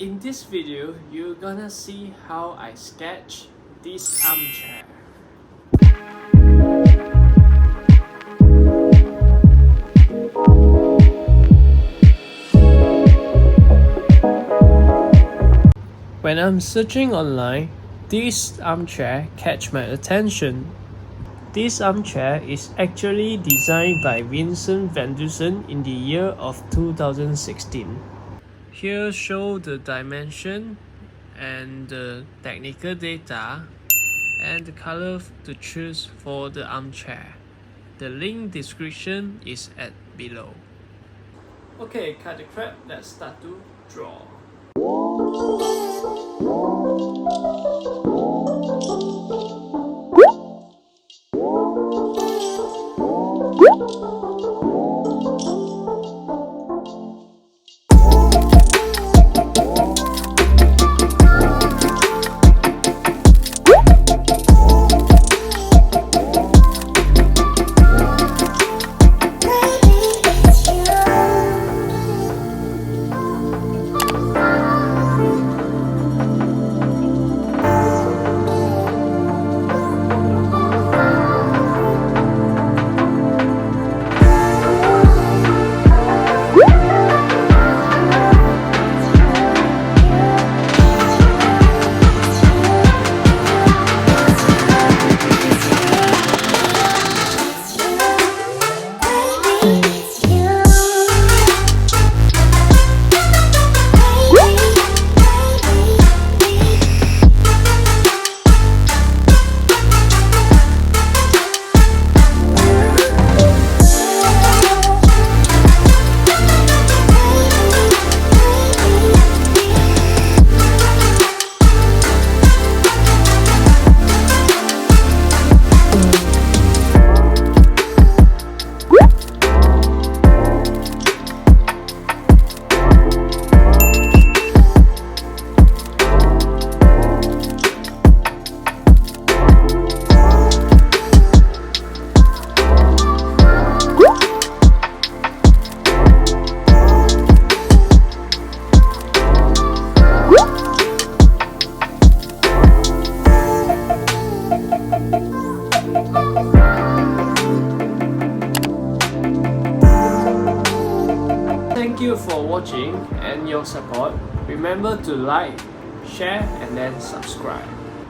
In this video, you're gonna see how I sketch this armchair. When I'm searching online, this armchair catch my attention. This armchair is actually designed by Vincent van Dusen in the year of 2016. Here show the dimension and the technical data and the color to choose for the armchair. The link description is at below. Okay, cut the crap, let's start to draw. Thank you for watching and your support. Remember to like, share and then subscribe.